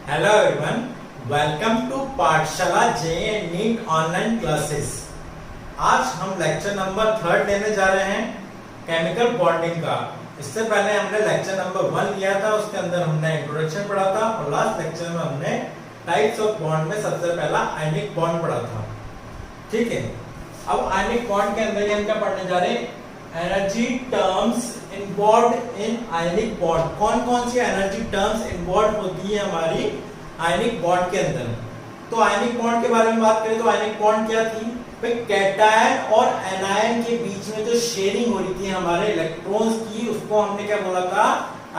Hello everyone, welcome to Pathshala J and NEET online classes. आज हम lecture number 3 लेने जा रहे हैं, केमिकल बॉन्डिंग का। इससे पहले हमने लेक्चर नंबर 1 लिया था, उसके अंदर हमने इंट्रोडक्शन पढ़ा था और लास्ट लेक्चर में हमने टाइप्स ऑफ बॉन्ड में सबसे पहला आयनिक बॉन्ड पढ़ा था। ठीक है, अब आयनिक बॉन्ड के अंदर हम क्या पढ़ने जा रहे हैं? एनर्जी टर्म्स इन्वॉल्व्ड इन आयनिक बॉन्ड। कौन कौन सी एनर्जी टर्म्स इन्वॉल्व होती है हमारी आयनिक बॉन्ड के अंदर? तो आयनिक बॉन्ड के बारे में बात करें तो आयनिक बॉन्ड क्या थी? भाई कैटायन और एनायन के बीच में जो शेयरिंग हो रही थी हमारे इलेक्ट्रॉन्स की, उसको हमने क्या बोला था?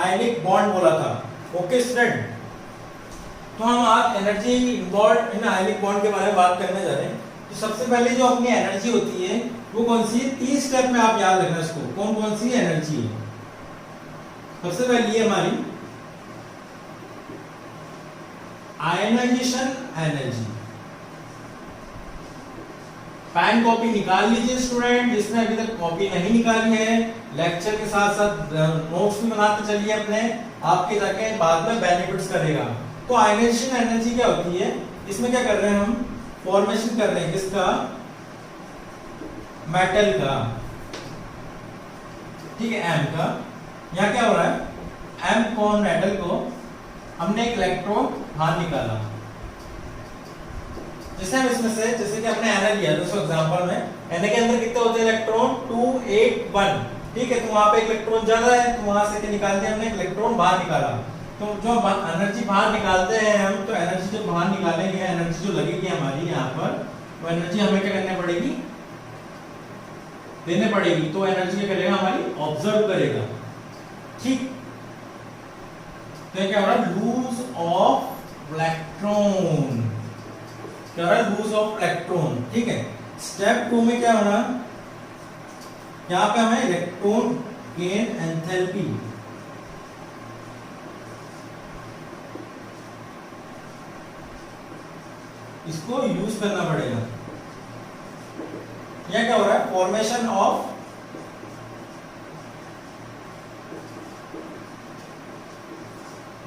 आयनिक बॉन्ड बोला था। ओके स्टूडेंट, तो हम आज एनर्जी इन्वॉल्व्ड इन आयनिक बॉन्ड के बारे में बात करने जा रहे हैं। तो सबसे पहले जो अपनी एनर्जी होती है वो कौन सी है? 3 स्टेप में आप याद रखना इसको। कौन कौन सी एनर्जी है? सबसे पहली है हमारी आयनाइजेशन एनर्जी। पेन कॉपी निकाल लीजिए स्टूडेंट, जिसने अभी तक कॉपी नहीं निकाली है। लेक्चर के साथ साथ नोट्स भी बनाते चलिए अपने, आपके जाके बाद में बेनिफिट्स करेगा। तो आयनाइजेशन एनर्जी क्या होती है? इसमें क्या कर रहे हैं हम? फॉर्मेशन कर रहे हैं किसका? मेटल का। ठीक है, एम का। यहाँ क्या हो रहा है? एम को मेटल को हमने एक इलेक्ट्रॉन बाहर निकाला। जैसे हम इसमें से, जैसे कि अपने एन लिया दोस्तों एग्जांपल में, एन के अंदर कितने होते हैं इलेक्ट्रॉन? 2 8 1। ठीक है, तो वहां पे एक इलेक्ट्रॉन ज्यादा है, तो वहां से निकाल दिया हमने, इलेक्ट्रॉन बाहर निकाला। तो जो एनर्जी बाहर निकालते हैं हम, तो एनर्जी जो बाहर निकालेंगे, एनर्जी जो लगेगी हमारी यहाँ पर, वो एनर्जी हमें क्या करनी पड़ेगी? देने पड़ेगी। तो एनर्जी क्या करेगा? हमारी ऑब्जर्व करेगा। ठीक, तो क्या हो रहा है? Lose of electron. क्या हो रहा है? Lose of electron. ठीक है, स्टेप 2 में क्या हो रहा है? यहाँ पे हमें इलेक्ट्रॉन गेन एंथैल्पी, इसको यूज करना पड़ेगा। यह क्या हो रहा है? Formation of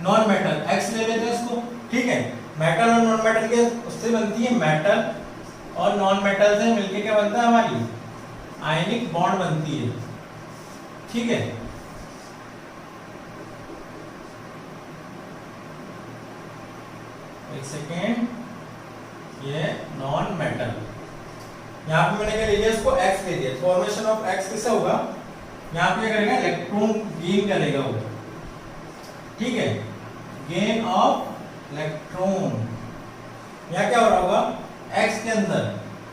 non metal. X ले लेते हैं इसको। ठीक है, मेटल और नॉन मेटल के उससे बनती है मेटल, और नॉन मेटल से मिलके क्या बनता है? हमारी आयनिक बॉन्ड बनती है। ठीक है, एक सेकेंड, ये नॉन मेटल, यहाँ पे मैंने क्या ले लिया? इसको एक्स ले दिया। फॉर्मेशन ऑफ एक्स किससे होगा? यहाँ पे क्या करेगा? इलेक्ट्रॉन गेन करेगा वो। ठीक है, गेन ऑफ इलेक्ट्रॉन। यहाँ क्या हो रहा होगा? एक्स के अंदर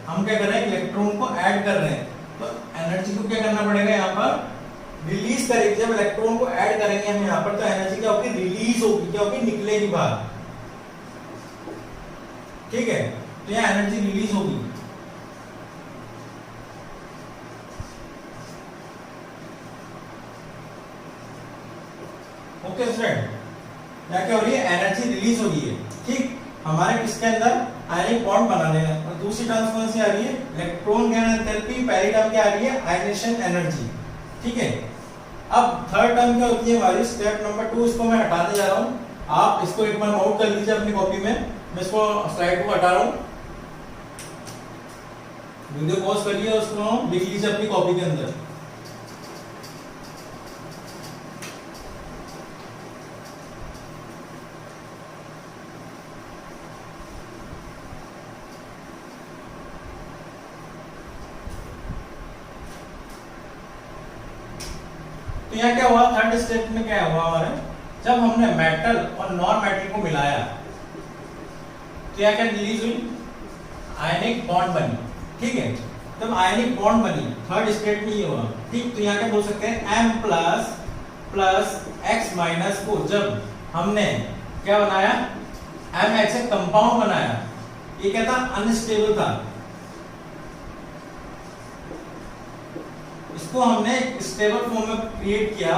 हम क्या कर रहे हैं? इलेक्ट्रॉन को ऐड कर रहे हैं, तो एनर्जी को क्या करना पड़ेगा? यहाँ पर रिलीज करेंगे। जब इलेक्ट्रॉन को ऐड करेंगे हम यहाँ पर, तो एनर्जी क्या होगी? रिलीज होगी। क्या होगी? निकलेगी बाहर। ठीक है, तो यहाँ एनर्जी रिलीज होगी। ओके स्टूडेंट, यहाँ क्या हो रही है? एनर्जी रिलीज हो रही है। ठीक, हमारे किसके अंदर? आयनिक बॉन्ड बनाने में। और दूसरी टर्म कौन सी आ रही है? Electron gain enthalpy. पहली टर्म क्या आ रही है? Ionisation energy. ठीक है, अब थर्ड टर्म क्या होती है हमारी? Step number 2। इसको मैं हटाने जा रहा हूँ, आप इसको एक बार नोट कर लीजिए अपनी कॉपी में। मैं इसको स्लाइड को हटा रहा हूँ, वीडियो पॉज करिए, उसको लिख लीजिए अपनी कॉपी के अंदर। तो यहाँ क्या हुआ? थर्ड स्टेप में क्या हुआ हमारे? जब हमने मेटल और नॉन मेटल को मिलाया, तो यहाँ क्या रिलीज हुई? आयनिक बॉन्ड बनी। ठीक है, जब आयनिक बॉन्ड बनी, थर्ड स्टेप में ये हुआ। ठीक, तो यहाँ क्या बोल सकते हैं? M plus plus x minus को जब हमने क्या बनाया? MX एक कंपाउंड बनाया। ये क्या था? अनस्टेबल था। इसको हमने स्टेबल फॉर्म में क्रिएट किया।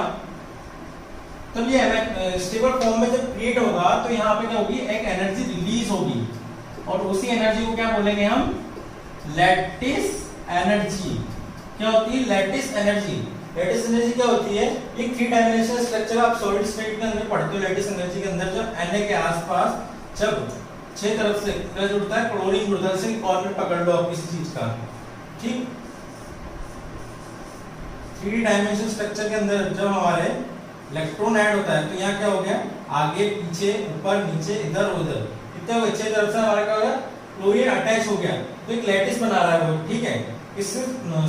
तब ये स्टेबल फॉर्म में जब क्रिएट होगा, तो यहाँ पे क्या होगी? एक एनर्जी रिलीज होगी, और उसी एनर्जी को क्या बोलेंगे हम? Lattice energy. क्या होती है? Lattice energy. लैटिस एनर्जी क्या होती है? ये 3 डायमेंशनल स्ट्रक्चर आप सॉलिड स्टेट के अंदर पढ़ते हो। लैटिस एनर्जी के अंदर जब Na के आसपास जब 6 तरफ से क्या जुड़ता है, क्लोरीन जुड़ता है, जैसे कॉर्नर पकड़ लो आप किसी चीज का, ठीक। 3 डायमेंशनल स्ट्रक्चर के अंदर जब हमारे इलेक्ट्रॉन ऐड होता है तो यहाँ क्या हो गया, आगे पीछे ऊपर नीचे इधर उधर कितने हुए, 6 तरफ से हमारा क्या हो गया, क्लोरीन अटैच हो गया, तो एक लैटिस बना रहा है वो, ठीक है। इससे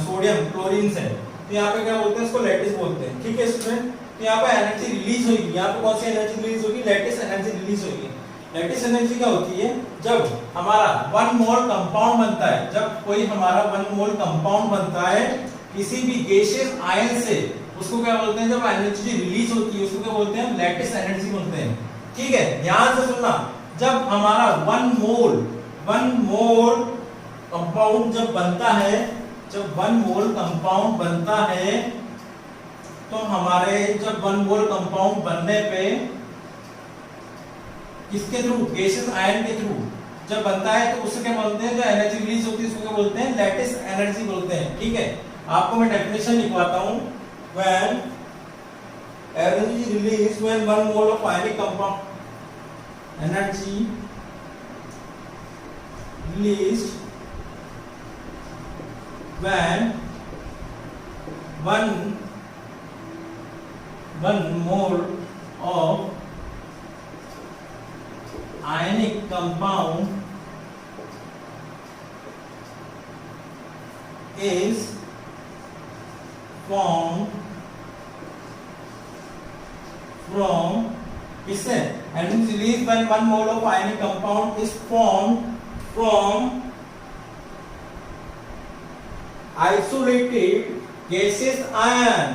सोडियम क्लोरीन से, तो यहाँ पे क्या बोलते हैं, इसको लैटिस बोलते हैं, ठीक है स्टूडेंट। तो यहाँ पे एनर्जी रिलीज होगी, यहाँ पे कौन सी एनर्जी रिलीज होगी, लैटिस एनर्जी रिलीज होगी। लैटिस एनर्जी क्या होती है, जब हमारा 1 मोल कंपाउंड बनता है, जब कोई हमारा 1 मोल कंपाउंड बनता है किसी भी गैसियस आयन से, उसको क्या बोलते हैं, जब एनर्जी रिलीज होती है उसको क्या बोलते हैं, लैटिस एनर्जी बोलते हैं, ठीक है। ध्यान से सुनना, जब हमारा 1 मोल कंपाउंड जब बनता है, जब 1 मोल कंपाउंड बनता है, तो हमारे जब 1 मोल कंपाउंड बनने पे किसके थ्रू, गैसियस आयन के थ्रू जब बनता है, तो उससे क्या बोलते हैं, जो एनर्जी रिलीज होती है उसको क्या बोलते हैं, लैटिस एनर्जी बोलते हैं, ठीक है। आपको मैं डेफिनेशन लिखवाता हूं, when energy released when 1 mole of ionic compound, energy released when 1 mole of ionic compound is formed from किससे, energy released when 1 mole of ionic compound is formed from isolated gaseous ion,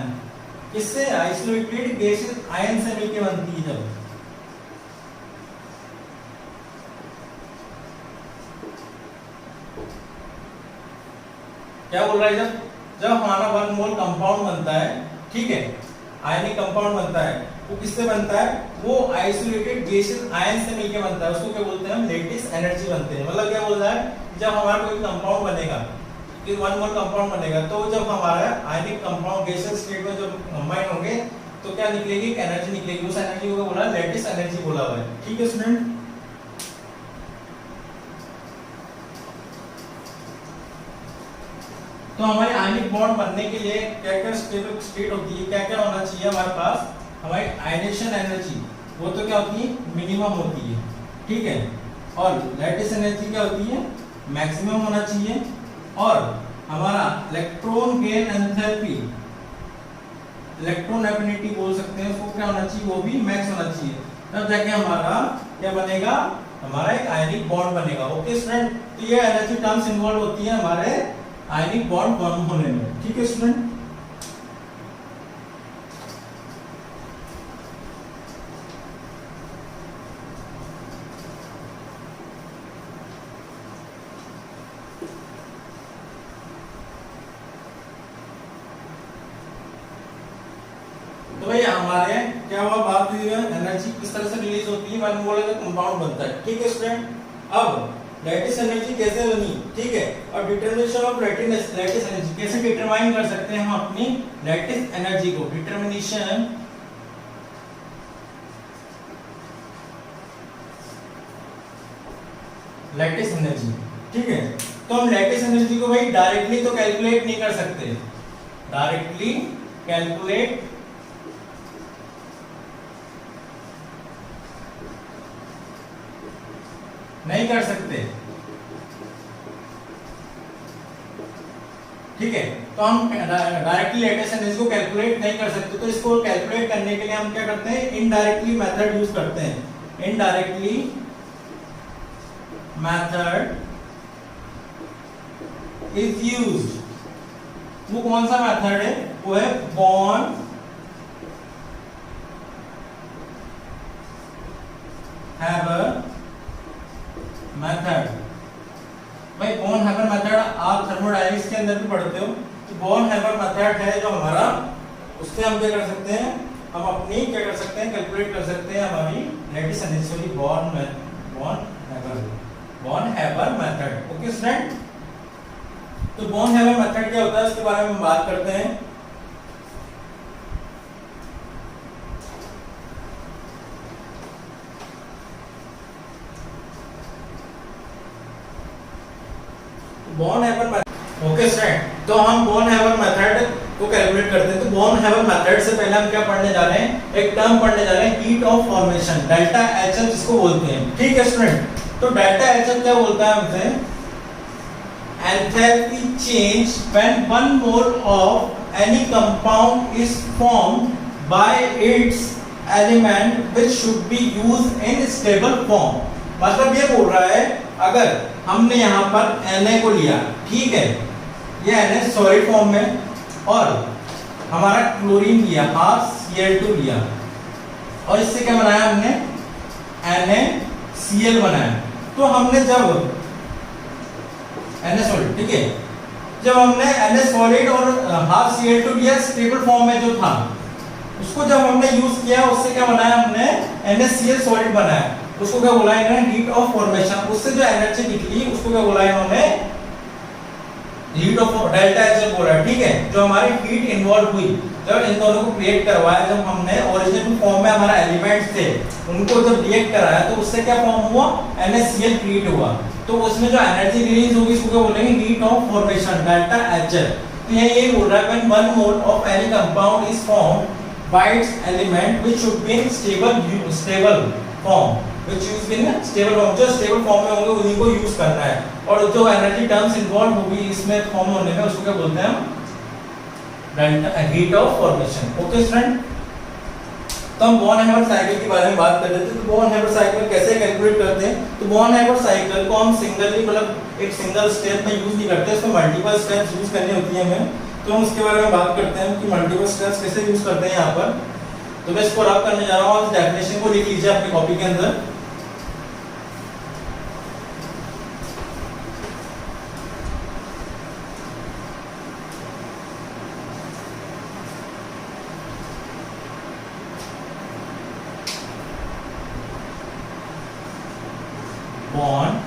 किससे, isolated gaseous ion से मिलके बनती है। जब क्या बोल रहा है, जब हमारा 1 मोल कंपाउंड बनता है, ठीक है, आयनिक कंपाउंड बनता है, वो किससे बनता है, वो आइसोलेटेड गैसियस आयन से मिलके बनता है, उसको क्या बोलते हैं हम, लैटिस एनर्जी बनते हैं। मतलब क्या बोल रहा है, जब हमारा कोई कंपाउंड बनेगा, कि 1 मोल कंपाउंड बनेगा, तो जब हमारा आयनिक कंपाउंड गैसियस स्टेट में जब कंबाइन होंगे तो क्या निकलेगी, एक एनर्जी निकलेगी, उस एनर्जी को बोला लैटिस एनर्जी बोला हुआ है, ठीक है स्टूडेंट। तो हमारे आयनिक बॉन्ड बनने के लिए क्या क्या स्टेट होती है, क्या क्या होना चाहिए हमारे पास, हमारी आयनेशन एनर्जी वो तो क्या होती है, मिनिमम होती है, ठीक है। और लैटिस एनर्जी क्या होती है, मैक्सिमम होना चाहिए। और हमारा electron gain enthalpy, electron affinity बोल सकते हैं उसको, क्या होना चाहिए, वो भी मैक्स होना चाहिए, तब जाके हमारा क्या बनेगा, हमारा एक आयनिक बॉन्ड बनेगा, ओके स्टूडेंट। तो ये एनर्जी टर्म्स इन्वॉल्व होती है हमारे आयनिक बॉन्ड फॉर्म होने में, ठीक है स्टूडेंट। तो भाई हमारे क्या हुआ, बात हुई है एनर्जी किस तरह से रिलीज होती है, 1 मोल का कंपाउंड बनता है, ठीक है स्टूडेंट। अब लैटिस एनर्जी कैसे बनी, ठीक है, और डिटरमिनेशन ऑफ लैटिस एनर्जी कैसे डिटरमाइन कर सकते हैं हम अपनी लैटिस एनर्जी को, डिटरमिनेशन लैटिस एनर्जी, ठीक है। तो हम लैटिस एनर्जी को भाई डायरेक्टली तो कैलकुलेट नहीं कर सकते, डायरेक्टली कैलकुलेट नहीं कर सकते, ठीक है। तो हम डायरेक्टली लैटिस एनर्जी को कैलकुलेट नहीं कर सकते, तो इसको कैलकुलेट करने के लिए हम क्या करते हैं, इनडायरेक्टली मेथड यूज करते हैं। इनडायरेक्टली मेथड इज यूज्ड, वो कौन सा मेथड है, वो है बॉर्न हैबर मेथड। भाई बॉर्न हैबर मेथड आप थर्मोडायनेमिक्स के अंदर भी पढ़ते हो, तो बॉर्न हैबर मेथड है जो हमारा, उससे हम क्या कर सकते हैं, हम अपनी क्या कर सकते हैं, कैलकुलेट कर सकते हैं हमारी lattice energy, born Haber method, okay student. तो बॉर्न हैबर मेथड क्या होता है उसके बारे में हम बात करते हैं। Born Haber method. Okay student, तो हम बॉर्न हैवर मेथड को कैलकुलेट करते हैं। तो बॉर्न हैवर मेथड से पहले हम क्या पढ़ने जा रहे हैं, एक टर्म पढ़ने जा रहे हैं, heat of formation, delta HF जिसको बोलते हैं। ठीक है स्टूडेंट, तो डेल्टा एचएफ क्या बोलता है हमसे, enthalpy change when 1 mole of any compound is formed by it's element which should be used in stable form. मतलब ये बोल रहा है, अगर हमने यहाँ पर Na को लिया, ठीक है, ये Na सॉलिड फॉर्म में, और हमारा क्लोरीन लिया, Cl2 लिया, और इससे क्या बनाया हमने, NaCl बनाया। तो हमने जब Na सॉलिड, ठीक है, जब हमने Na सॉलिड और Cl2 लिया स्टेबल फॉर्म में जो था, उसको जब हमने यूज किया, उससे क्या बनाया हमने, NaCl सॉलिड बनाया। उसको क्या बोला इन्होंने, हीट ऑफ फॉर्मेशन। उससे जो एनर्जी निकली उसको क्या बोला इन्होंने, हीट ऑफ डेल्टा एच बोला। ठीक है, जो हमारी हीट इन्वॉल्व हुई जब इन दोनों को क्रिएट करवाया, जब हमने ओरिजिनल फॉर्म में हमारा एलिमेंट्स थे उनको जब रिएक्ट कराया, तो उससे क्या फॉर्म हुआ, NaCl क्रिएट हुआ। तो उसमें जो एनर्जी रिलीज होगी उसको क्या बोलेंगे, heat of formation, delta H. तो यही बोल रहा है, when 1 mole of any compound is formed by it's element which should be in stable form, which use in stable form, जो stable form में होंगे उन्हीं को यूज करना है। और जो एनर्जी टर्म्स इन्वॉल्व होगी इसमें फॉर्म होने में, उसको क्या बोलते हैं हम, heat of formation. Okay student, तो हम बॉर्न हैमर साइकिल के बारे में बात कर रहे थे। तो बॉर्न हैमर साइकिल कैसे कैलकुलेट करते हैं, तो बॉर्न हैमर साइकिल को हम सिंगली, मतलब एक सिंगल स्टेप में यूज नहीं करते, इसमें मल्टीपल स्टेप्स यूज करनी होती है हमें। तो हम उसके बारे में बात करते हैं कि मल्टीपल स्टेप्स कैसे यूज करते हैं यहाँ पर। तो मैं इसको रब करने जा रहा हूँ, डेफिनेशन को लिख लीजिए अपनी कॉपी के अंदर। बॉर्न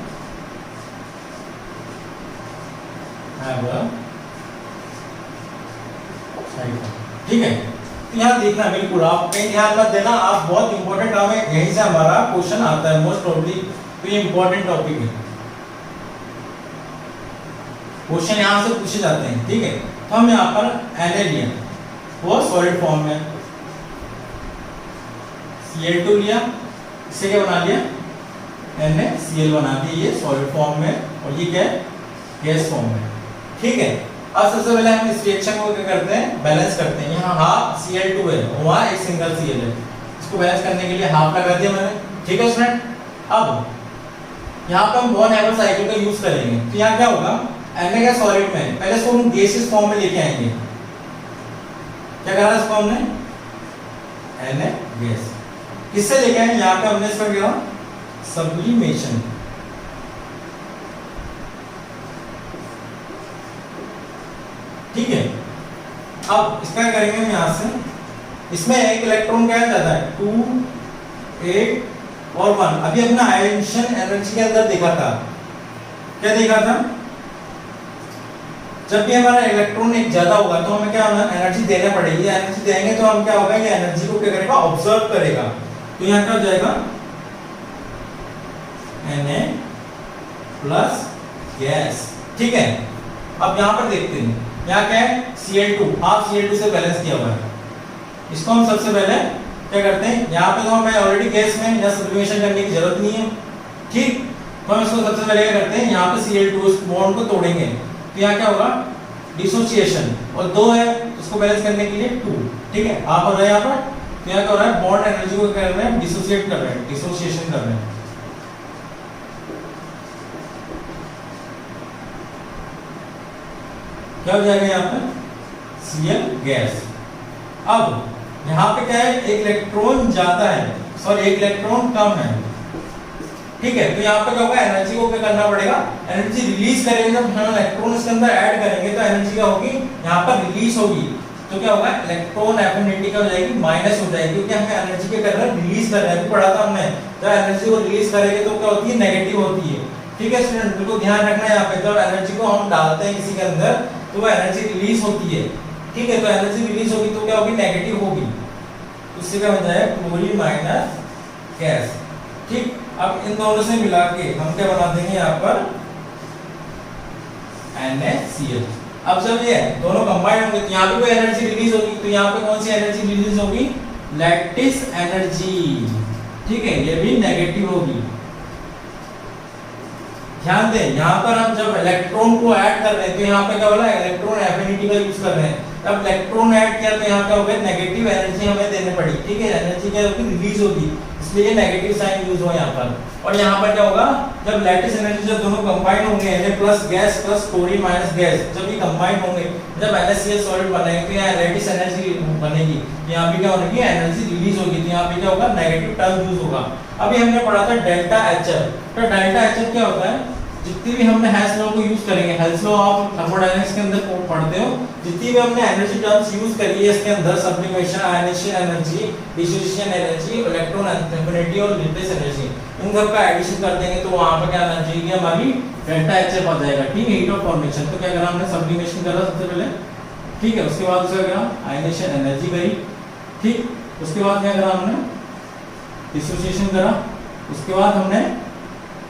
हैमर साइकिल, ठीक है। तो यहाँ देखना बिल्कुल, आप कहीं ध्यान मत देना, आप बहुत इंपॉर्टेंट टर्म है, यहीं से हमारा क्वेश्चन आता है मोस्ट प्रोबेबली। तो ये इंपॉर्टेंट टॉपिक है, क्वेश्चन यहाँ से पूछे जाते हैं। ठीक है, तो हम यहाँ पर Na लिया, वो सॉलिड फॉर्म में, Cl2 लिया, इससे क्या बना लिया, NaCl बना दिया, ये सॉलिड फॉर्म में, और ये क्या है, गैस फॉर्म में। ठीक है, अब सबसे पहले हम इस रिएक्शन को क्या करते हैं, बैलेंस करते हैं। यहाँ हाफ Cl2 है, वहाँ एक सिंगल Cl है, इसको बैलेंस करने के लिए हाफ लगा दिया मैंने। ठीक है स्टूडेंट, अब यहाँ पे हम बॉर्न हैमर साइकिल का यूज करेंगे। तो यहाँ क्या होगा, Na का सॉलिड में, पहले इसको हम गैसियस फॉर्म में लेके आएंगे। क्या करा इसको हमने, Na गैस, किससे लेके आए, यहाँ पे हमने इसका क्या, सब्लिमेशन। ठीक है, अब इसका करेंगे हम यहाँ से, इसमें एक इलेक्ट्रॉन क्या जाता है, 2 8 और 1। अभी अपना आयनिशन एनर्जी के अंदर देखा था, क्या देखा था, जब भी हमारा इलेक्ट्रॉन एक ज्यादा होगा तो हमें क्या एनर्जी देना पड़ेगी। एनर्जी देंगे तो हम क्या होगा, ये एनर्जी को क्या करेगा, ऑब्जर्व करेगा। तो यहाँ क्या हो जाएगा, Na प्लस गैस। ठीक है, अब यहाँ पर देखते हैं, यहाँ क्या है, Cl2, हाफ Cl2 से बैलेंस किया हुआ है। इसको हम सबसे पहले क्या करते हैं, यहाँ पे तो हमें ऑलरेडी गैस में या सब्लिमेशन करने की जरूरत नहीं है। ठीक, तो हम इसको सबसे पहले क्या करते हैं, यहाँ पे Cl2 उस बॉन्ड को तोड़ेंगे। तो यहाँ क्या होगा, डिसोसिएशन, और 2 है उसको बैलेंस करने के लिए 2। ठीक है, आप हो रहा है यहाँ पर, तो यहाँ क्या हो रहा है, बॉन्ड एनर्जी को क्या कर रहे हैं, डिसोसिएट कर रहे हैं, डिसोसिएशन कर रहे हैं। क्या हो जाएगा यहाँ पे, Cl गैस। अब यहाँ पे क्या है, एक इलेक्ट्रॉन ज्यादा है, सॉरी एक इलेक्ट्रॉन कम है। ठीक है, तो यहाँ पे क्या होगा, एनर्जी को क्या करना पड़ेगा, एनर्जी रिलीज करेंगे। जब हम इलेक्ट्रॉन इसके अंदर ऐड करेंगे तो एनर्जी क्या होगी, यहाँ पर रिलीज होगी। तो क्या होगा, इलेक्ट्रॉन एफिनिटी क्या हो जाएगी, माइनस हो जाएगी, क्योंकि हमें एनर्जी क्या कर रहे हैं, रिलीज कर रहे हैं। पढ़ा था हमने, जब एनर्जी को रिलीज करेंगे तो क्या होती है, नेगेटिव होती है। ठीक है स्टूडेंट, बिल्कुल ध्यान रखना है यहाँ पे, जब एनर्जी को हम डालते हैं किसी के अंदर तो वो एनर्जी रिलीज होती है। ठीक है, तो एनर्जी रिलीज होगी तो क्या होगी, नेगेटिव होगी। उससे क्या हो जाएगा, क्लोरीन माइनस गैस। ठीक, अब इन दोनों से मिला के हम क्या बना देंगे, यहाँ पर NaCl। अब जब ये दोनों कंबाइन होंगे तो यहाँ पे कोई एनर्जी रिलीज होगी, तो यहाँ पे कौन सी एनर्जी रिलीज होगी? Lattice energy. ठीक है, ये भी नेगेटिव होगी। ध्यान दें, यहाँ पर हम जब इलेक्ट्रॉन को ऐड कर रहे हैं तो यहाँ पे क्या हो रहा है? इलेक्ट्रॉन एफिनिटी का यूज कर रहे हैं। अब इलेक्ट्रॉन ऐड किया तो यहाँ क्या हो गया? नेगेटिव एनर्जी हमें देनी पड़ी। ठीक है, एनर्जी क्या होगी? रिलीज होगी, इसलिए नेगेटिव साइन यूज हुआ यहाँ पर। और यहाँ पर क्या होगा? जब लैटिस एनर्जी जब दोनों कंबाइन होंगे, Na plus gas plus chlorine minus gas, जब ये कंबाइन होंगे, जब NaCl सॉलिड बनेगा तो यहाँ लैटिस एनर्जी बनेगी, यहाँ पे क्या होगी? एनर्जी रिलीज होगी, तो यहाँ पे क्या होगा? नेगेटिव टर्म यूज होगा। अभी हमने पढ़ा था डेल्टा HF। तो डेल्टा HF क्या होता है? जितनी भी हमने हेल्स लॉ को यूज करेंगे, हेल्स लॉ आप थर्मोडायनामिक्स के अंदर पढ़ते हो, जितनी भी हमने एनर्जी टर्म्स यूज करी है इसके अंदर, sublimation, ionisation energy, dissociation energy, electron affinity और लैटिस एनर्जी, इन सब का एडिशन कर देंगे तो वहां पर क्या एनर्जी आएगी हमारी? डेल्टा HF आ जाएगा। ठीक है, हीट ऑफ फॉर्मेशन। तो क्या करा हमने? सब्लिमेशन करा सबसे पहले। ठीक है, उसके बाद उसका करा आयनाइजेशन एनर्जी करी। ठीक, उसके बाद क्या करा हमने? डिसोसिएशन करा। उसके बाद हमने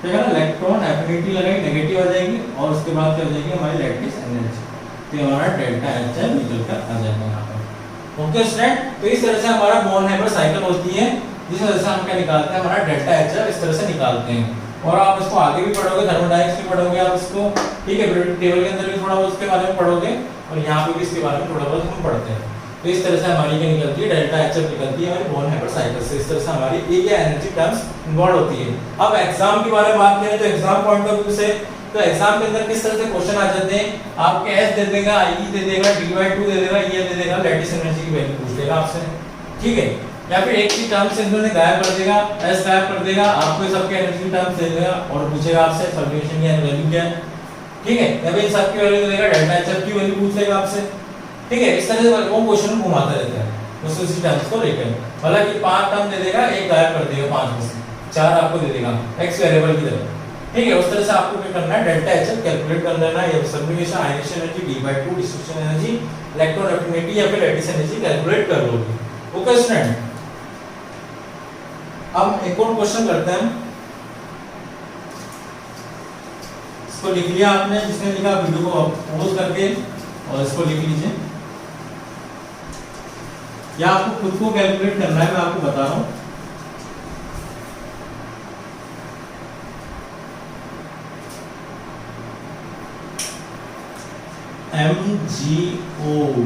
इलेक्ट्रॉन एफिनिटी लगाई, नेगेटिव आ जाएगी, और उसके बाद क्या हो जाएगी? हमारी लैटिस एनर्जी। तो हमारा डेल्टा HF निकल कर आ जाएगा यहाँ पर। ओके स्टूडेंट, तो इस तरह से हमारा बोर्न-हाइमर साइकिल होती है, जिस तरह से हम क्या निकालते हैं? हमारा डेल्टा HF इस तरह से निकालते हैं। और आप इसको आगे भी पढ़ोगे, थर्मोडायनामिक्स में पढ़ोगे आप इसको। ठीक है, पीरियोडिक टेबल के अंदर भी थोड़ा बहुत इसके बारे में पढ़ोगे, और यहाँ पे भी इसके बारे में थोड़ा बहुत हम पढ़ते हैं। तो इस तरह से हमारी क्या निकलती है? डेल्टा HF निकलती है हमारी बोर्न-हाइमर साइकिल से। इस तरह से हमारी एक या एनर्जी टर्म्स इन्वॉल्व होती है। अब एग्जाम के बारे में बात करें तो एग्जाम पॉइंट ऑफ व्यू से, तो एग्जाम के अंदर किस तरह से क्वेश्चन आ जाते हैं? आपके S दे देगा, I दे देगा, D/2 दे देगा, ये दे देगा, लैटिस एनर्जी की वैल्यू पूछ लेगा आपसे। ठीक है, या फिर एक ही टर्म से इन्होंने गायब कर देगा, S गायब कर देगा, आपको सबके एनर्जी टर्म्स दे देगा और पूछेगा आपसे सॉल्यूशन की वैल्यू क्या है। ठीक है, या फिर सबकी वैल्यू दे देगा, डेल्टा HF की वैल्यू पूछ लेगा आपसे। ठीक है, इस तरह से वो क्वेश्चन घुमाता रहता है उसी टर्म्स को लेकर। हालांकि 5 टर्म दे देगा, एक गायब कर देगा 5 में से, 4 आपको दे देगा x वेरिएबल की तरह। ठीक है, उस तरह से आपको क्या करना है? डेल्टा HF कैलकुलेट कर लेना है, या sublimation, ionisation energy, D/2, dissociation energy, electron affinity या फिर लैटिस एनर्जी कैलकुलेट कर लोगे। ओके स्टूडेंट, अब एक और क्वेश्चन करते हैं। इसको लिख लिया आपने, जिसने लिखा वीडियो को पॉज करके और इसको लिख लीजिए, या आपको खुद को कैलकुलेट करना है, मैं आपको बता रहा हूं। MgO।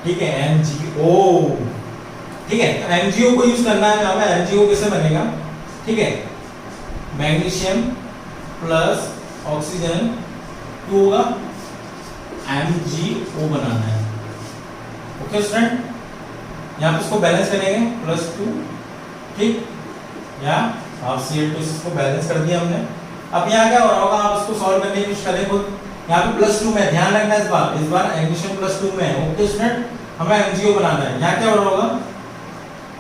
ठीक है, MgO। ठीक है, तो MgO को यूज करना है हमें। MgO कैसे बनेगा? ठीक है, मैग्नीशियम प्लस ऑक्सीजन 2 होगा, MgO बनाना है। ओके स्टूडेंट, यहाँ पे इसको बैलेंस करेंगे +2। ठीक, या आप Cl2 इसको बैलेंस कर दिया हमने। अब यहाँ क्या हो रहा होगा? आप इसको सॉल्व करने की कोशिश करें खुद। यहाँ पे +2 में ध्यान रखना है, इस बार मैग्नीशियम +2 में है। ओके स्टूडेंट, हमें MgO बनाना है। यहाँ क्या हो रहा होगा?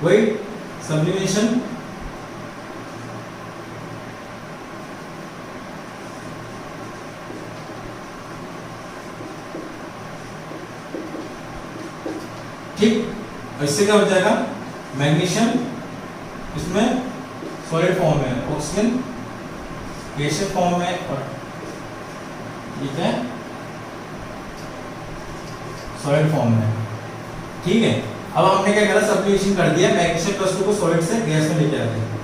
वही सब्लिमेशन, ठीक, इससे क्या हो जाएगा? मैग्नीशियम इसमें सॉलिड फॉर्म में, ऑक्सीजन गैसियस फॉर्म में, और ठीक है सॉलिड फॉर्म में। ठीक है, अब हमने क्या करा? सब्लिमेशन कर दिया, मैग्नीशियम +2 को सॉलिड से गैस में लेके आते हैं।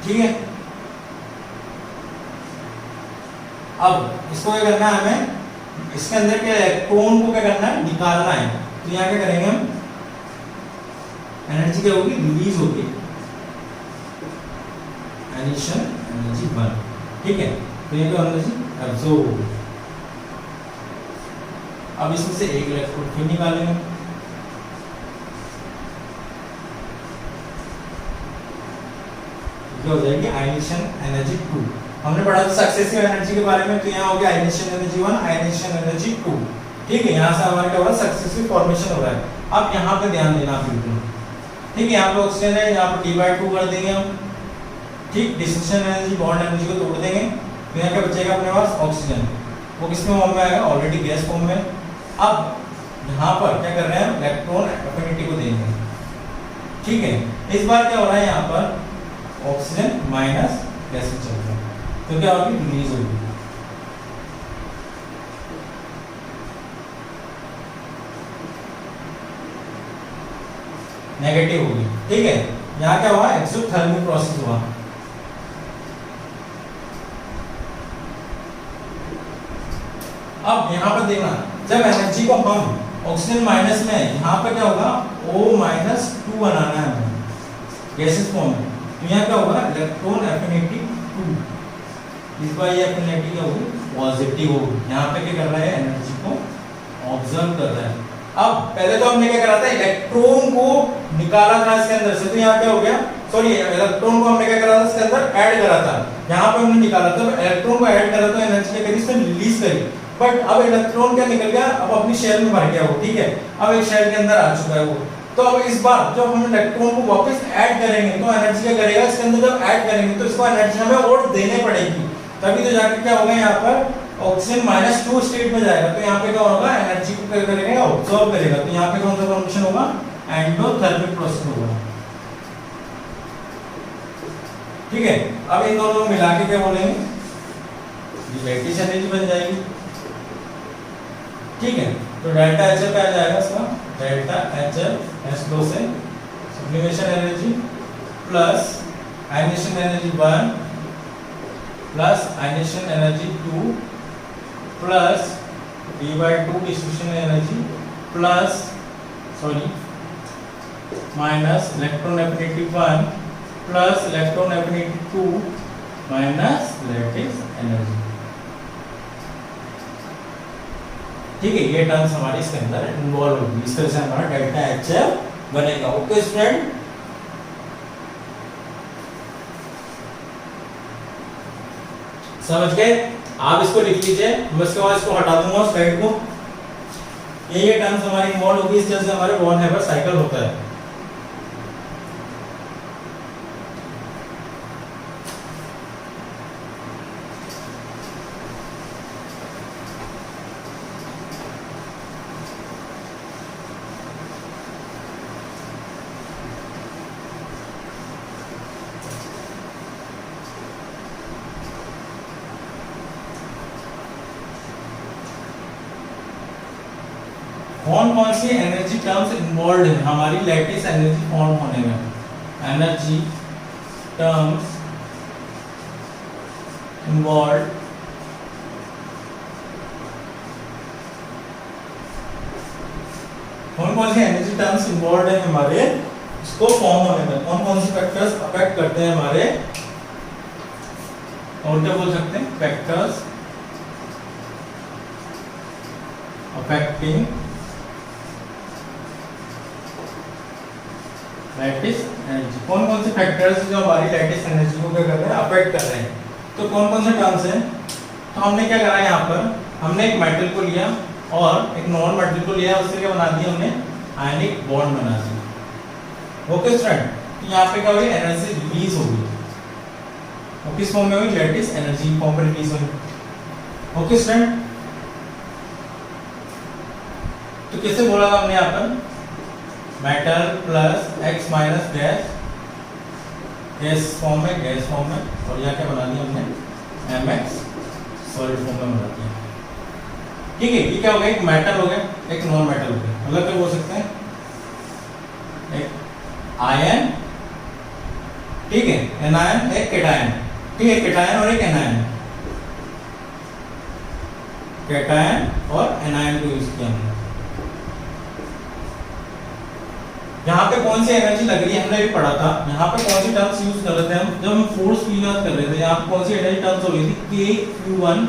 ठीक है, अब इसको क्या करना है हमें? इसके अंदर के इलेक्ट्रॉन को क्या करना है? निकालना है। तो यहाँ क्या करेंगे हम? एनर्जी क्या होगी? रिलीज होगी, एडिशन एनर्जी 1। ठीक है, तो ये क्या एनर्जी? एब्जॉर्ब। अब इसमें से एक इलेक्ट्रॉन फिर निकालेंगे, क्या हो जाएगी? Ionisation energy 2। हमने पढ़ा था सक्सेसिव एनर्जी के बारे में, तो यहाँ हो गया आयनाइजेशन एनर्जी 1, आयनाइजेशन एनर्जी 2। ठीक है, यहाँ से हमारे क्या हो रहा है? सक्सेसिव फॉर्मेशन हो रहा है। अब यहाँ पे ध्यान देना बिल्कुल। ठीक है, यहाँ पे ऑक्सीजन है, यहाँ पे D/2 कर देंगे हम। ठीक, डिसोसिएशन एनर्जी, बॉन्ड एनर्जी को तोड़ देंगे, तो यहाँ क्या बचेगा अपने पास? ऑक्सीजन। वो किस फॉर्म में आएगा? ऑलरेडी गैस फॉर्म में। अब यहाँ पर क्या कर रहे हैं? इलेक्ट्रॉन एफिनिटी को देंगे। ठीक है, इस बार क्या हो रहा है? यहाँ पर ऑक्सीजन माइनस गैस चल रहा है, तो क्या होगी? रिलीज होगी। नेगेटिव होगी। ठीक है, यहाँ क्या हुआ, एक्सोथर्मिक प्रोसेस हुआ। अब यहाँ पर देखना, जब एनर्जी को हम ऑक्सीजन माइनस में, यहाँ पर क्या होगा, O-2 बनाना है हमें गैसेस फॉर्म में, तो यहाँ क्या होगा, इलेक्ट्रॉन एफिनिटी 2, इस बार ये एफिनिटी क्या होगी, पॉजिटिव होगी। यहाँ पे क्या कर रहा है, एनर्जी को ऑब्जर्व कर रहा है। अब पहले तो हमने क्या करा था, इलेक्ट्रॉन को निकाला था इसके अंदर से, तो यहाँ क्या हो गया, सॉरी इलेक्ट्रॉन को हमने क्या करा था, इसके अंदर ऐड करा था, यहाँ पे हमने निकाला था, इलेक्ट्रॉन को ऐड करा तो एनर्जी क्या करी, इसमें रिलीज करी। बट अब इलेक्ट्रॉन क्या निकल गया, अब अपनी शेल में भर गया वो। ठीक है, अब एक शेल के अंदर आ चुका है वो। तो अब इस बार जब हम इलेक्ट्रॉन को वापस ऐड करेंगे तो एनर्जी क्या करेगा, इसके अंदर जब ऐड करेंगे तो इसको एनर्जी हमें और देने पड़ेगी, तभी तो जाकर क्या होगा, यहाँ पर ऑक्सीजन -2 स्टेट में जाएगा। तो यहाँ पे क्या होगा, एनर्जी को क्या करेगा, ऑब्जॉर्ब करेगा। तो यहाँ पे कौन सा फॉर्मेशन होगा, एंडोथर्मिक प्रोसेस होगा। ठीक है, अब इन दोनों को मिला के क्या बोलेंगे, लैटिस एनर्जी बन जाएगी। ठीक है, तो डेल्टा एचएल पे आ जाएगा इसका, डेल्टा एचएल H2 से sublimation energy plus ionisation energy 1 plus ionisation energy 2 plus D/2 distribution energy plus minus electron affinity 1 plus electron affinity 2 minus lattice energy. ठीक है, ये टर्म्स हमारे इसके अंदर इन्वॉल्व होगी। इस तरह से हमारा डेल्टा एचएल बनेगा। ओके स्टूडेंट, समझ गए? आप इसको लिख लीजिए, मैं इसके बाद इसको हटा दूंगा स्लाइड को। ये टर्म्स हमारी इन्वॉल्व होगी। इस तरह से हमारे वॉन हेबर साइकिल होता है। कौन कौन सी एनर्जी टर्म्स इन्वॉल्व है हमारी लैटिस एनर्जी फॉर्म होने में? एनर्जी टर्म्स इन्वॉल्व कौन कौन सी एनर्जी टर्म्स इन्वॉल्व है हमारे इसको फॉर्म होने में? कौन कौन से फैक्टर्स अफेक्ट करते हैं हमारे, और क्या बोल सकते हैं, फैक्टर्स अफेक्टिंग लैटिस एनर्जी। कौन कौन से फैक्टर्स जो हमारी लैटिस एनर्जी को क्या कर रहे हैं, अफेक्ट कर रहे हैं? तो कौन कौन से टर्म्स हैं? तो हमने क्या करा है, यहाँ पर हमने एक मेटल को लिया और एक नॉन मेटल को लिया, उससे क्या बना दिया हमने, आयनिक बॉन्ड बना दिया। ओके स्टूडेंट, तो यहाँ पे क्या हुई, एनर्जी रिलीज होगी। और किस फॉर्म में हुई, लैटिस एनर्जी फॉर्म में रिलीज हुई। ओके स्टूडेंट, तो कैसे बोला था हमने यहाँ पर, metal plus x minus gas, gas form में, गैस फॉर्म में, और यहाँ क्या बना दिया हमने, mx सॉलिड फॉर्म में बना दिया। ठीक है, ये क्या हो गया, एक मेटल हो गया, एक नॉन मेटल हो गया। मतलब क्या बोल सकते हैं, एक आयन, ठीक है, एनायन, एक कैटायन। ठीक है, कैटायन और एक एनायन, कैटायन और एनायन को यूज किया हमने। यहाँ पे कौन सी एनर्जी लग रही है हमने भी पढ़ा था। यहाँ पे कौन सी टर्म्स यूज कर रहे थे हम, जब हम फोर्स की बात कर रहे थे, यहाँ पे कौन सी एनर्जी टर्म्स हो रही थी, K(Q1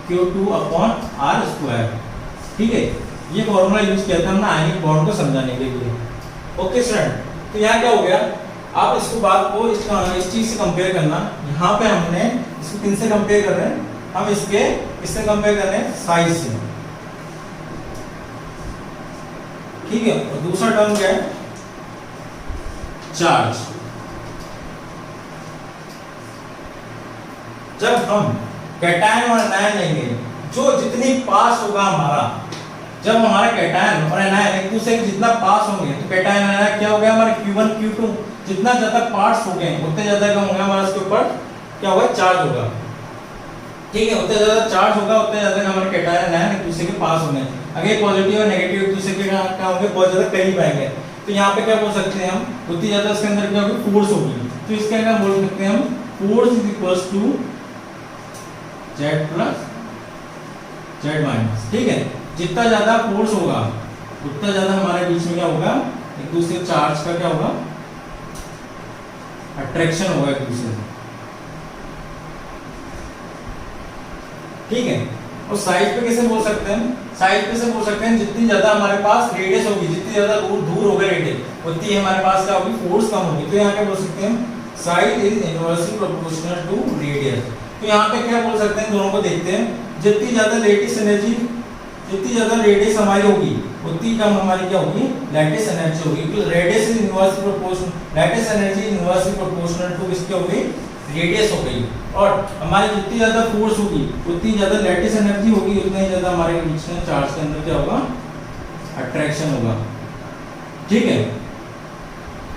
Q2 अपॉन R²। ठीक है, ये फॉर्मूला यूज किया था हमने आयनिक बॉन्ड को समझाने के लिए। ओके स्टूडेंट, तो यहाँ क्या हो गया, आप इसको बात को इस चीज से कंपेयर करना। यहाँ पे हमने इसको किन से कंपेयर कर रहे हैं, हम इससे कंपेयर कर रहे हैं साइज से। ठीक है, और दूसरा टर्म क्या है, चार्ज। जब हम कैटायन और एनायन लेंगे, जो जितनी पास होगा हमारा, जब हमारा कैटायन और एनायन एक दूसरे के जितना पास होंगे, तो कैटायन और एनायन क्या हो गया हमारा, Q1 Q2 जितना ज्यादा पार्ट्स हो गए उतने ज्यादा क्या होगा हमारा, इसके ऊपर क्या होगा, चार्ज होगा। ठीक है, उतना ज्यादा चार्ज होगा उतने ज्यादा हमारे कैटायन एनायन एक दूसरे के पास होंगे। अगर पॉजिटिव और नेगेटिव एक दूसरे के क्या होंगे, बहुत ज्यादा करीब आएंगे। तो यहाँ पे क्या बोल सकते हैं हम, उतनी ज्यादा इसके अंदर क्या होगी, फोर्स होगी। तो इसके अंदर बोल सकते हैं हम force is equal to Z plus Z minus. ठीक है, जितना ज्यादा फोर्स होगा उतना ज्यादा हमारे बीच में क्या होगा, एक दूसरे चार्ज का क्या होगा, अट्रैक्शन होगा एक दूसरे से। ठीक है, और साइज पे कैसे बोल सकते हैं, साइज पे से बोल सकते हैं जितनी ज्यादा हमारे पास रेडियस होगी, जितनी ज्यादा दूर होगा रेडियस, उतनी हमारे पास क्या होगी, फोर्स कम होगी। तो यहाँ क्या बोल सकते हैं, size is inversely proportional to radius. तो यहाँ पे क्या बोल सकते हैं, दोनों को देखते हैं, जितनी ज्यादा लेटिस एनर्जी, जितनी ज्यादा रेडियस हमारी होगी उतनी कम हमारी क्या होगी, लैटिस एनर्जी होगी। क्योंकि radius is inversely proportional, lattice energy inversely proportional to किसकी हो गई, रेडियस हो गई। और हमारी जितनी ज्यादा फोर्स होगी उतनी ज्यादा लैटिस एनर्जी होगी, उतना ही ज्यादा हमारे बीच में चार्ज के अंदर क्या होगा, अट्रैक्शन होगा। ठीक है,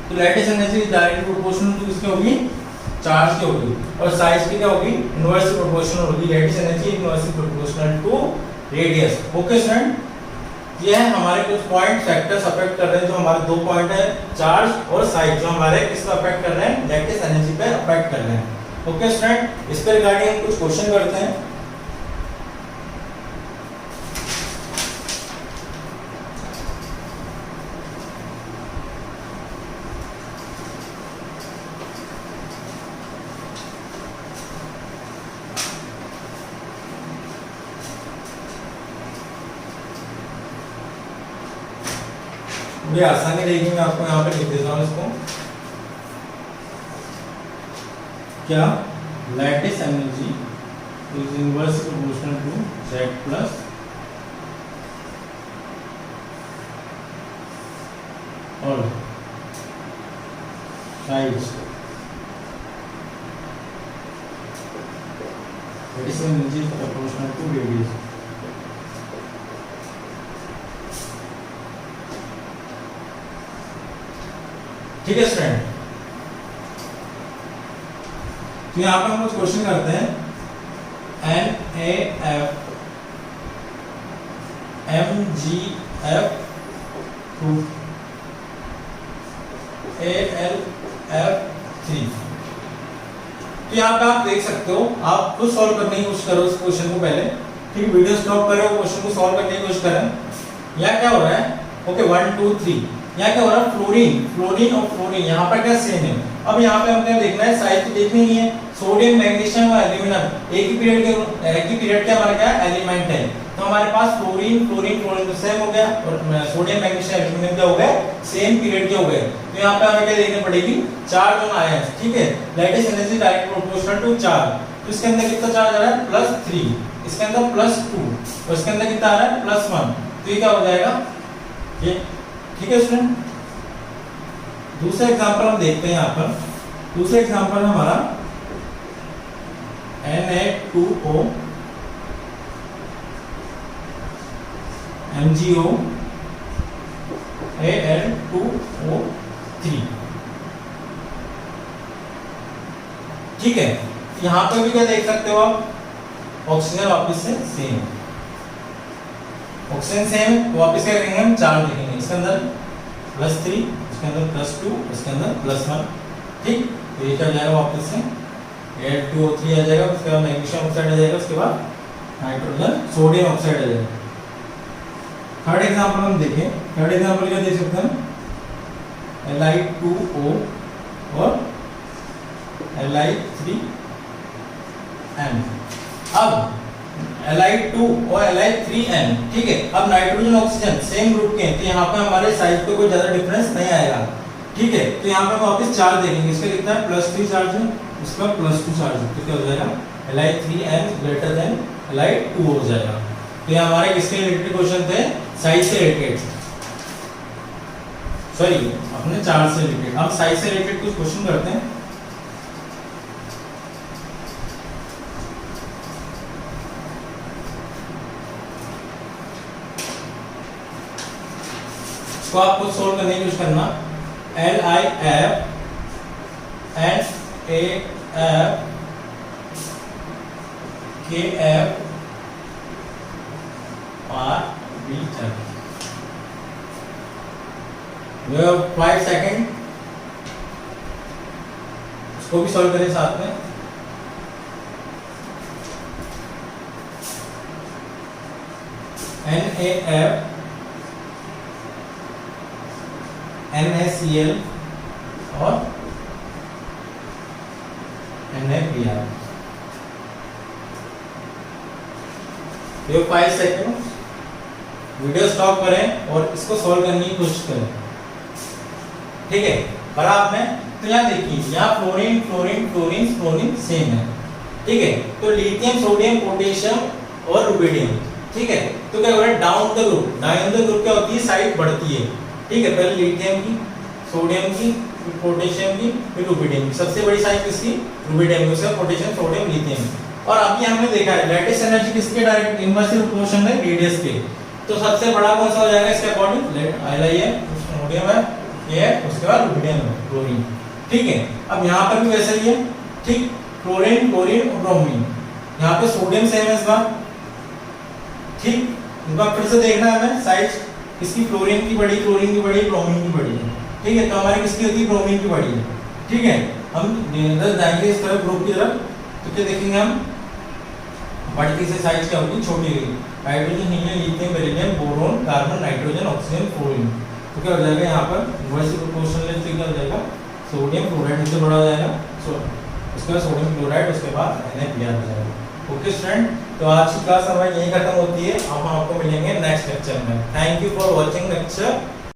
तो lattice energy directly proportional to किसकी होगी, चार्ज की होगी। और साइज की क्या होगी, इनवर्सली प्रोपोर्शनल होगी, lattice energy inversely proportional to radius. Okay student, ये है हमारे कुछ पॉइंट फैक्टर्स अफेक्ट कर रहे हैं, जो हमारे दो पॉइंट है, चार्ज और साइज, जो हमारे किस पे अफेक्ट कर रहे हैं, लैटिस एनर्जी पे अफेक्ट कर रहे हैं। ओके स्टूडेंट, इस पे रिगार्डिंग हम कुछ क्वेश्चन करते हैं। मुझे आसानी रहेगी, मैं आपको यहाँ पे लिख देता हूँ इसको। क्या lattice energy is inversely proportional to Z plus और size. Lattice energy is proportional to radius. ठीक है स्टूडेंट, तो यहाँ पर हम कुछ क्वेश्चन करते हैं। NaF MgF to AlF3। तो यहाँ पे आप देख सकते हो, आप खुद सॉल्व करने की कोशिश करो इस क्वेश्चन को पहले। ठीक, वीडियो स्टॉप करो, क्वेश्चन को सॉल्व करने की कोशिश करें। यहाँ क्या हो रहा है, ओके 1 2 3, यहाँ क्या हो रहा है, फ्लोरीन, फ्लोरीन और फ्लोरीन, यहाँ पर क्या सेम है। अब यहाँ पे हमने देखना है, साइज तो देखनी ही है, सोडियम मैग्नीशियम और एल्यूमिनियम एक ही पीरियड के हमारा क्या एलिमेंट है। तो हमारे पास फ्लोरीन फ्लोरीन फ्लोरीन तो सेम हो गया, और सोडियम मैग्नीशियम एल्यूमिनियम क्या हो गए, सेम पीरियड के हो गए। तो यहाँ पे हमें क्या देखनी पड़ेगी, चार्ज जोन आया है। ठीक है, lattice energy direct proportional to charge. तो इसके अंदर कितना चार्ज आ रहा है, +3, इसके अंदर +2, और इसके अंदर कितना आ रहा है, +1। तो ये क्या हो जाएगा, ये। ठीक है स्टूडेंट, दूसरा एग्जांपल हम देखते हैं। यहाँ पर दूसरा एग्जांपल हमारा Na2O MgO Al2O3। ठीक है, यहाँ पर भी क्या देख सकते हो आप, ऑक्सीजन वापस से सेम, ऑक्सीजन सेम, वापस क्या करेंगे हम, चार्ज लिखेंगे। इसके अंदर +3, इसके अंदर +2, इसके अंदर +1। ठीक, तो ये क्या हो जाएगा, वापस से Al2O3 आ जाएगा, उसके बाद मैग्नीशियम ऑक्साइड आ जाएगा, उसके बाद नाइट्रोजन सोडियम ऑक्साइड आ जाएगा। थर्ड एग्जांपल हम देखें, थर्ड एग्जांपल क्या देख सकते हैं, Li2O और Li3M। अब Li2 और Li3N, ठीक है, अब नाइट्रोजन ऑक्सीजन सेम ग्रुप के हैं, तो यहाँ पे हमारे साइज पे कोई ज्यादा डिफरेंस नहीं आएगा। ठीक है, तो यहाँ पे हम वापस चार्ज देखेंगे, इसका कितना है, +3 चार्ज है, इसका +2 चार्ज है, तो क्या हो जाएगा, Li3N ग्रेटर देन Li2 हो जाएगा। तो ये हमारे किसके रिलेटेड क्वेश्चन थे, साइज से रिलेटेड, सॉरी अपने चार्ज से रिलेटेड। अब साइज से रिलेटेड कुछ क्वेश्चन करते हैं। तो आपको सोल्व करने की कोशिश करना। LiF NaF KF R B F। You have 5 second, इसको भी सॉल्व करें साथ में। NaF NaCl और NaBr। ये 5 सेकेंड, वीडियो स्टॉप करें और इसको सॉल्व करने की कोशिश करें, ठीक है। और आपने तो यहाँ देखिए, यहाँ fluorine fluorine fluorine fluorine same है, ठीक है। तो लिथियम सोडियम पोटेशियम और रुबिडियम, ठीक है। तो क्या हो रहा है, डाउन द ग्रुप क्या होती है, साइड बढ़ती है, ठीक है। पहले लिथियम की, सोडियम की, फिर पोटेशियम की, फिर रुबिडियम की। सबसे बड़ी साइड किसकी, रुबिडियम की, उसका पोटेशियम सोडियम लिथियम। और अभी हमने देखा है लैटिस एनर्जी किसके डायरेक्ट इनवर्सली प्रोपोर्शनल है रेडियस के। तो सबसे बड़ा कौन सा हो जाएगा इसके अकॉर्डिंग, Li है, सोडियम है, ये है, उसके बाद रुबिडियम है, क्लोरीन, ठीक है। अब यहाँ पर भी वैसे ही है, ठीक, क्लोरीन क्लोरीन और ब्रोमीन। यहाँ पे सोडियम सेम है इस बार, ठीक। इनका फिर से देखना है हमें साइज, किसकी, क्लोरीन की बड़ी, क्लोरीन की बड़ी, ब्रोमीन की बड़ी है, ठीक है। तो हमारी किसकी होती है, ब्रोमीन की बड़ी है, ठीक है। हम इधर जाएंगे इस तरफ ग्रुप की तरफ, तो क्या देखेंगे हम, बढ़ती से साइज क्या होगी, छोटी होगी। Hydrogen helium lithium beryllium boron carbon nitrogen oxygen fluorine. तो क्या हो जाएगा यहाँ पर इनवर्सली प्रोपोर्शनल से क्या हो जाएगा, सोडियम क्लोराइड इससे बड़ा हो जाएगा, उसके बाद सोडियम क्लोराइड, उसके बाद NaBr हो जाएगा। ओके स्टूडेंट, तो आज की क्लास हमारी यही खत्म होती है। अब हम आपको मिलेंगे नेक्स्ट लेक्चर में। Thank you for watching lecture.